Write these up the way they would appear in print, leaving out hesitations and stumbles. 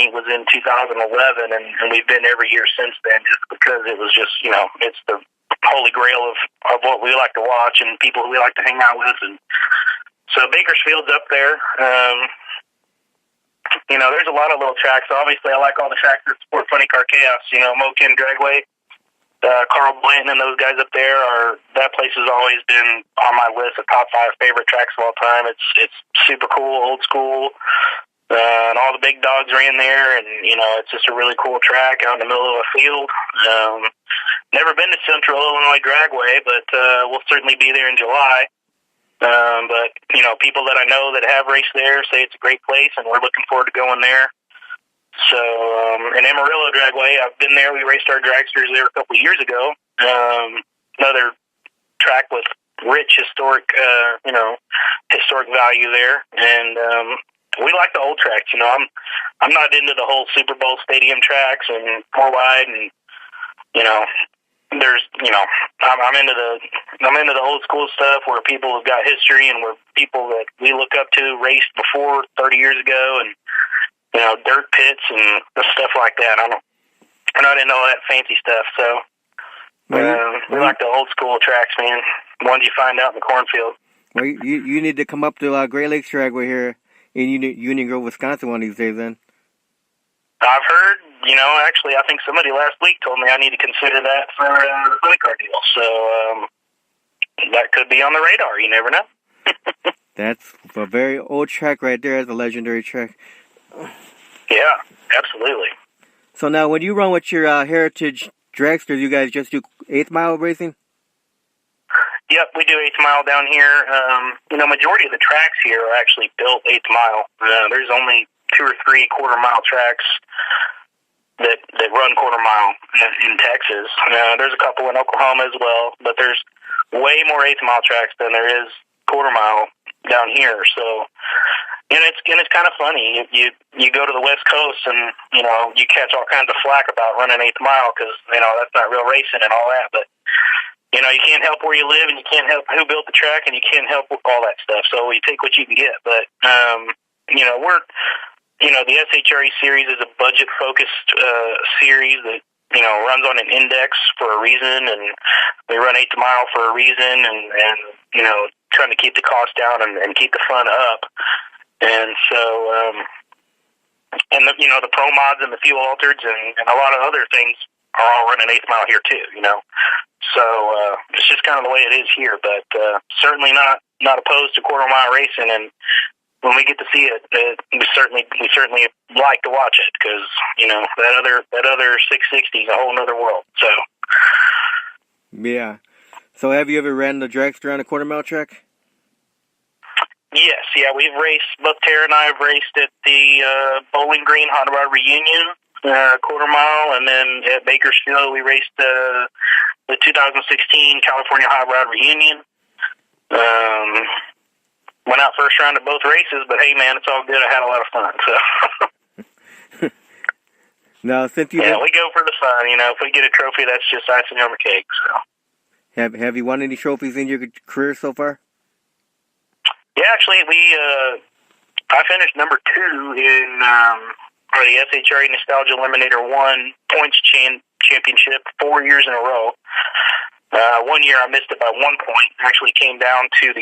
meet was in 2011, and we've been every year since then, just because it was just, it's the holy grail of what we like to watch and people we like to hang out with. And so Bakersfield's up there. There's a lot of little tracks. Obviously, I like all the tracks that support Funny Car Chaos. Moken, Dragway, Carl Blanton and those guys up there that place has always been on my list of top 5 favorite tracks of all time. It's super cool, old school, and all the big dogs are in there, and it's just a really cool track out in the middle of a field. Never been to Central Illinois Dragway, but we'll certainly be there in July. But people that I know that have raced there say it's a great place, and we're looking forward to going there. So, in Amarillo Dragway, I've been there. We raced our dragsters there a couple of years ago. Another track with rich historic value there, and we like the old tracks. I'm not into the whole Super Bowl stadium tracks and 4 wide, and I'm into the old school stuff where people have got history and where people that we look up to raced before 30 years ago, and dirt pits and stuff like that. I'm not into all that fancy stuff, so we like the old school tracks, man. Ones you find out in the cornfield. Well, you need to come up to Great Lakes Dragway here in Union Grove, Wisconsin one of these days, then. I've heard, actually, I think somebody last week told me I need to consider that for the Funny Car deal, so that could be on the radar. You never know. That's a very old track right there. That's a legendary track. Yeah, absolutely. So now, when you run with your Heritage dragsters, you guys just do 8th mile racing? Yep, we do 8th mile down here. Majority of the tracks here are actually built 8th mile. There's only 2 or 3 quarter-mile tracks that run quarter-mile in Texas. There's a couple in Oklahoma as well, but there's way more 8th mile tracks than there is quarter-mile down here. So, and it's kind of funny. You go to the West Coast and you catch all kinds of flack about running 8th mile because that's not real racing and all that. But you can't help where you live, and you can't help who built the track, and you can't help all that stuff. So you take what you can get. But the SHRE series is a budget-focused series that runs on an index for a reason, and we run 8th mile for a reason, and trying to keep the cost down and keep the fun up. And so, the pro mods and the fuel altereds and a lot of other things are all running 8th mile here too, So, it's just kind of the way it is here, but certainly not opposed to quarter mile racing. And when we get to see it, we certainly like to watch it because, that other 660 is a whole other world. So, yeah. So have you ever ran the dragster on a quarter mile track? Yes, yeah, we've raced, both Tara and I have raced at the Bowling Green Hot Rod Reunion, quarter mile, and then at Bakersfield we raced the 2016 California Hot Rod Reunion. Went out first round of both races, but hey man, it's all good. I had a lot of fun, so. Now, since we go for the fun, if we get a trophy, that's just icing on the cake, so. Have you won any trophies in your career so far? Yeah, actually, I finished number 2 in the SHRE Nostalgia Eliminator 1 points championship 4 years in a row. 1 year I missed it by 1 point. Actually came down to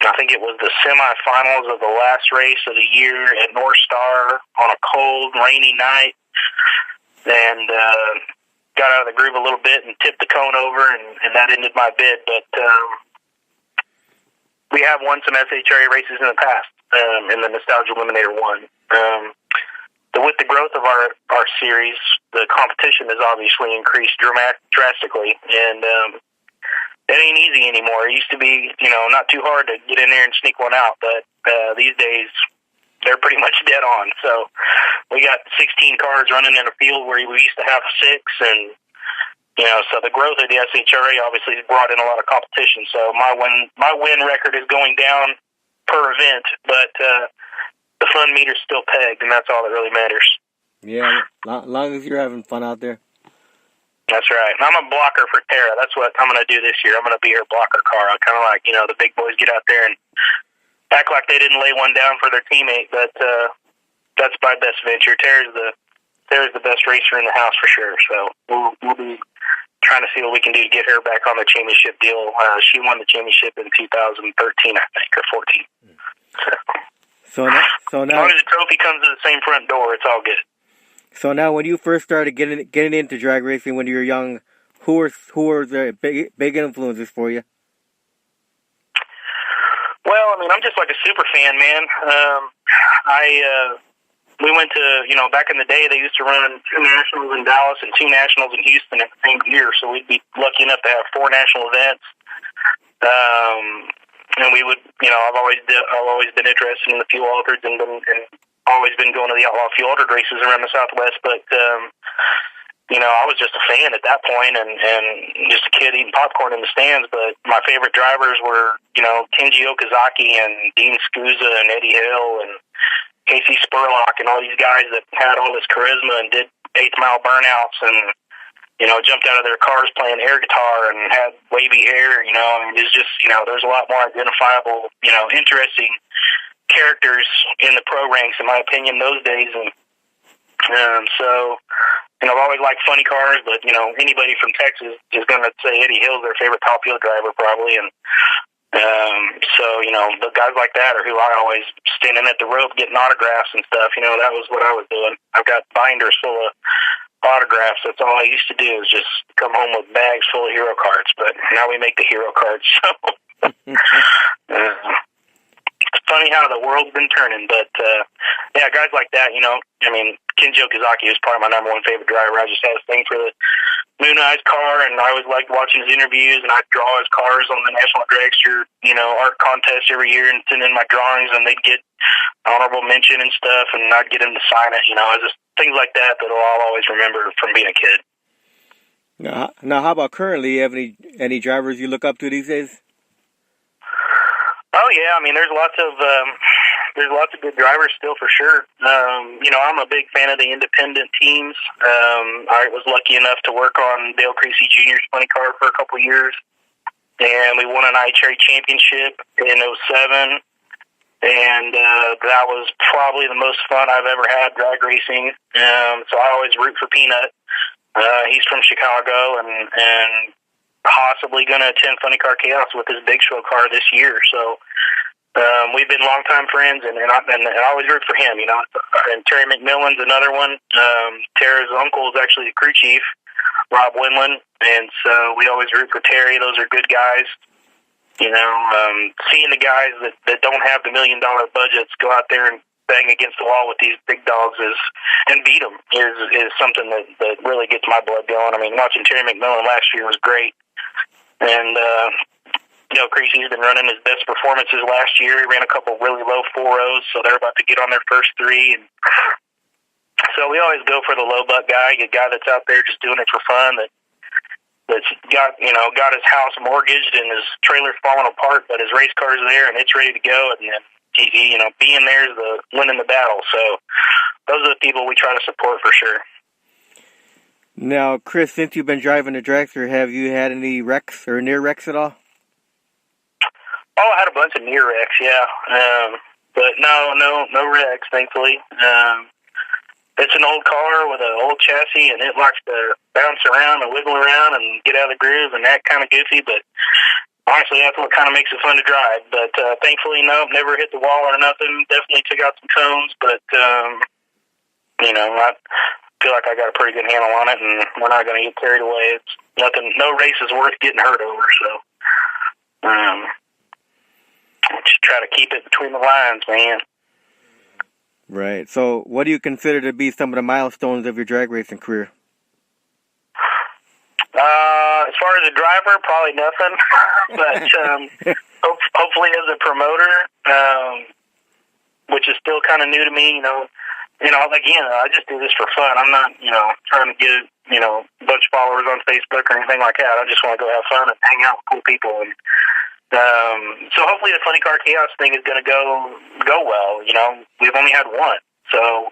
I think it was the semifinals of the last race of the year at North Star on a cold, rainy night, and got out of the groove a little bit and tipped the cone over, and that ended my bid. But we have won some SHRE races in the past in the Nostalgia Eliminator 1. With the growth of our series, the competition has obviously increased drastically, and it ain't easy anymore. It used to be, not too hard to get in there and sneak one out, but these days they're pretty much dead on. So we got 16 cars running in a field where we used to have 6, and so the growth of the SHRA obviously has brought in a lot of competition. So my win record is going down per event, but the fun meter's still pegged, and that's all that really matters. Yeah, long as you're having fun out there. That's right. And I'm a blocker for Tara. That's what I'm going to do this year. I'm going to be her blocker car. I kind of like, the big boys get out there and act like they didn't lay one down for their teammate, but that's my best venture. Tara's the best racer in the house for sure. So we'll be trying to see what we can do to get her back on the championship deal. She won the championship in 2013, I think, or 14. So now, as long as the trophy comes to the same front door, it's all good. So now, when you first started getting into drag racing when you were young, who were the big influences for you? Well, I mean, I'm just like a super fan, man. We went to, back in the day, they used to run 2 nationals in Dallas and 2 nationals in Houston at the same year. So we'd be lucky enough to have 4 national events. And we would, I've always been interested in the fuel altereds and always been going to the outlaw fuel altered races around the Southwest. But, I was just a fan at that point and just a kid eating popcorn in the stands. But my favorite drivers were, Kenji Okazaki and Dean Scusa and Eddie Hill and Casey Spurlock and all these guys that had all this charisma and did 8th mile burnouts and, jumped out of their cars playing air guitar and had wavy hair, it's just, there's a lot more identifiable, interesting characters in the pro ranks, in my opinion, those days. And so, I've always liked funny cars, but, anybody from Texas is going to say Eddie Hill's their favorite top fuel driver probably. And so, the guys like that are who I always standing at the rope getting autographs and stuff. That was what I was doing. I've got binders full of autographs. That's all I used to do is just come home with bags full of hero cards. But now we make the hero cards. So it's funny how the world's been turning. But yeah, guys like that, Kenji Okazaki is probably my number 1 favorite driver. I just had a thing for the Moon Eyes car, and I always liked watching his interviews, and I'd draw his cars on the National Dragster, art contest every year and send in my drawings, and they'd get honorable mention and stuff, and I'd get him to sign it. It's just things like that I'll always remember from being a kid. Now, how about currently? You have any drivers you look up to these days? Oh yeah, there's lots of good drivers still for sure. I'm a big fan of the independent teams. I was lucky enough to work on Dale Creasy Jr.'s funny car for a couple of years, and we won an iCherry championship in '07. And that was probably the most fun I've ever had drag racing. So I always root for Peanut. He's from Chicago and possibly going to attend Funny Car Chaos with his Big Show car this year. So we've been longtime friends, and I always root for him. And Terry McMillan's another one. Tara's uncle is actually the crew chief, Rob Winland, and so we always root for Terry. Those are good guys. Seeing the guys that don't have the $1 million budgets go out there and bang against the wall with these big dogs and beat them is something that really gets my blood going. Watching Terry McMillan last year was great. And, Creasy's been running his best performances last year. He ran a couple really low 4.0s, so they're about to get on their first 3. And so we always go for the low buck guy, a guy that's out there just doing it for fun, that's got his house mortgaged and his trailer's falling apart, but his race car's there and it's ready to go. And then being there is the winning the battle. So those are the people we try to support for sure. Now, Chris, since you've been driving the dragster, have you had any wrecks or near wrecks at all? Oh, I had a bunch of near wrecks, yeah. But no wrecks, thankfully. It's an old car with an old chassis, and it likes to bounce around and wiggle around and get out of the groove and act kind of goofy. But honestly, that's what kind of makes it fun to drive. But thankfully, no, never hit the wall or nothing. Definitely took out some cones, but I feel like I got a pretty good handle on it, and we're not going to get carried away. It's nothing. No race is worth getting hurt over. So just try to keep it between the lines, man. Right. So what do you consider to be some of the milestones of your drag racing career? As far as a driver, probably nothing. But hopefully as a promoter, which is still kind of new to me, again, I just do this for fun. I'm not, trying to get, a bunch of followers on Facebook or anything like that. I just want to go have fun and hang out with cool people. And so hopefully the Funny Car Chaos thing is going to go well. We've only had one, so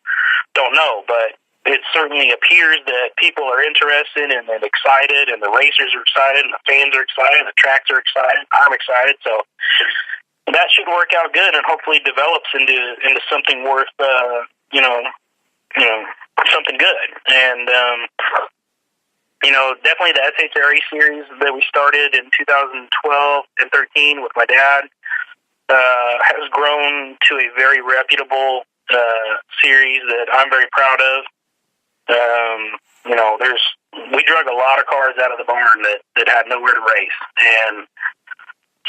don't know, but it certainly appears that people are interested and excited, and the racers are excited, and the fans are excited, and the tracks are excited. I'm excited, so that should work out good, and hopefully develops into something worth something good. And, definitely the SHRE series that we started in 2012 and 13 with my dad has grown to a very reputable series that I'm very proud of. We drug a lot of cars out of the barn that had nowhere to race. And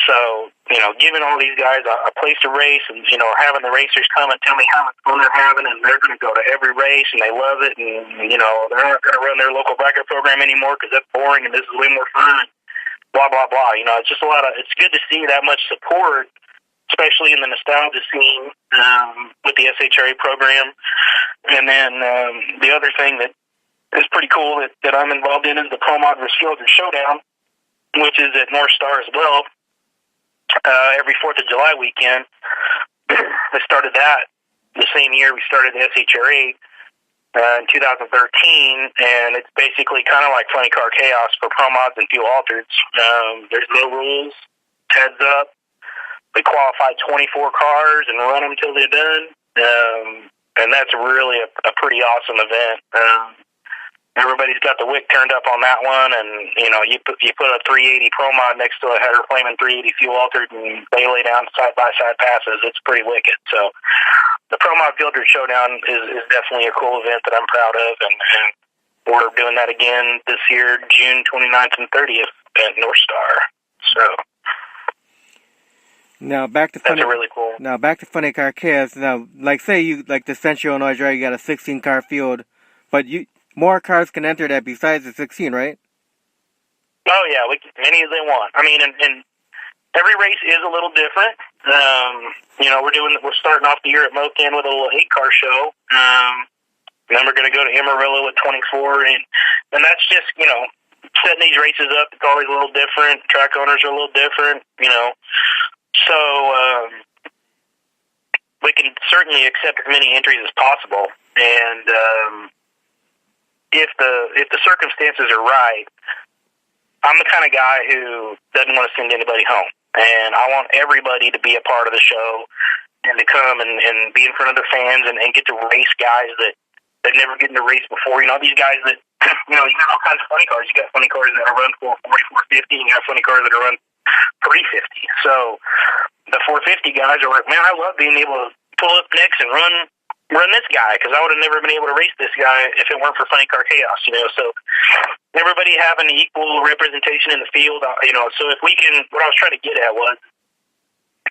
so, giving all these guys a place to race and, having the racers come and tell me how much fun they're having and they're going to go to every race and they love it and, they're not going to run their local bracket program anymore because that's boring and this is way more fun, blah, blah, blah. It's just it's good to see that much support, especially in the nostalgia scene with the SHRA program. And then the other thing that is pretty cool that I'm involved in is the Pro Mod vs. Fielder Showdown, which is at North Star as well. Every 4th of July weekend. I started that the same year we started the SHRA in 2013, and it's basically kind of like Funny Car Chaos for Pro Mods and Fuel Altereds. There's no rules, heads up. We qualify 24 cars and run them till they're done, and that's really a pretty awesome event. Everybody's got the wick turned up on that one, and you put a 380 Pro Mod next to a header flaming 380 Fuel Altered, and they lay down side by side passes. It's pretty wicked. So the Pro Mod Fielder Showdown is definitely a cool event that I'm proud of, and we're doing that again this year, June 29th and 30th at North Star. So now back to that's really cool. Now back to Funny Car Chaos. Now, say you the Central Illinois Drag, you got a 16 car field, but more cars can enter that besides the 16, right? Oh, yeah, many as they want. I mean, and every race is a little different. We're starting off the year at Mocan with a little 8-car show. Then we're going to go to Amarillo with 24, and that's just, setting these races up. It's always a little different. Track owners are a little different, So we can certainly accept as many entries as possible, and if the circumstances are right, I'm the kind of guy who doesn't want to send anybody home. And I want everybody to be a part of the show and to come and be in front of the fans and get to race guys that never get in the race before. These guys that, you got all kinds of funny cars. You got funny cars that are run 440, 450, and you got funny cars that are run 350. So the 450 guys are like, man, I love being able to pull up next and run this guy, because I would have never been able to race this guy if it weren't for Funny Car Chaos, So everybody having equal representation in the field, so if we can, what I was trying to get at was,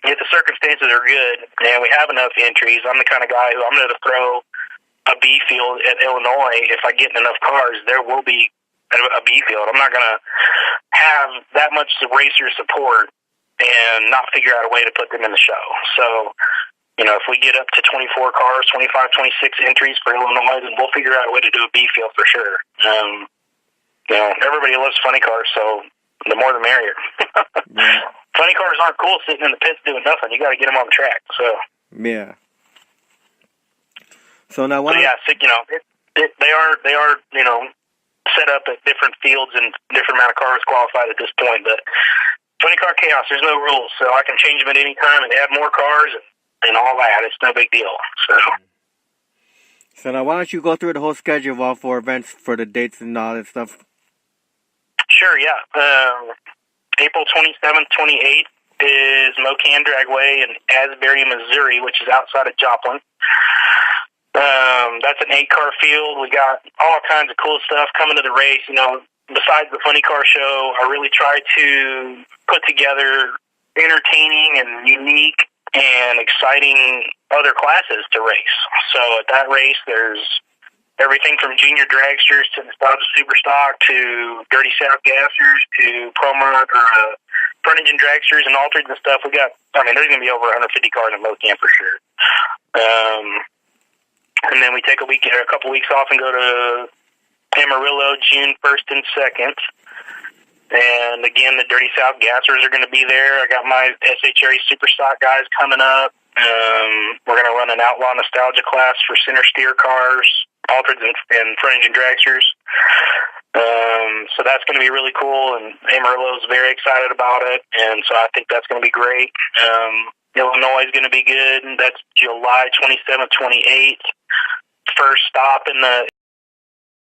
if the circumstances are good and we have enough entries, I'm the kind of guy who I'm going to throw a B field at Illinois. If I get enough cars, there will be a B field. I'm not going to have that much racer support and not figure out a way to put them in the show. So, if we get up to 24 cars, 25, 26 entries for Illinois, then we'll figure out a way to do a B field for sure. Everybody loves funny cars, so the more the merrier. Yeah. Funny cars aren't cool sitting in the pits doing nothing. You got to get them on the track. So yeah. So now, they are set up at different fields and different amount of cars qualified at this point. But Funny Car Chaos, there's no rules, so I can change them at any time and add more cars and all that. It's no big deal. So now, why don't you go through the whole schedule of all 4 events for the dates and all that stuff? Sure, yeah. April 27th, 28th is Mocan Dragway in Asbury, Missouri, which is outside of Joplin. That's an 8-car field. We got all kinds of cool stuff coming to the race. Besides the funny car show, I really try to put together entertaining and unique and exciting other classes to race. So at that race, there's everything from junior dragsters to nostalgia superstock to dirty South gassers to pro-mod or front engine dragsters and altereds and stuff. There's going to be over 150 cars in Mocan for sure. And then we take a couple weeks off and go to Amarillo June 1st and 2nd. And again, the Dirty South Gassers are going to be there. I got my SHRE Superstock guys coming up. We're going to run an Outlaw Nostalgia class for center steer cars, altereds and front engine dragsters. So that's going to be really cool, and Amarillo's very excited about it, and so I think that's going to be great. Illinois is going to be good, and that's July 27th, 28th. first stop in the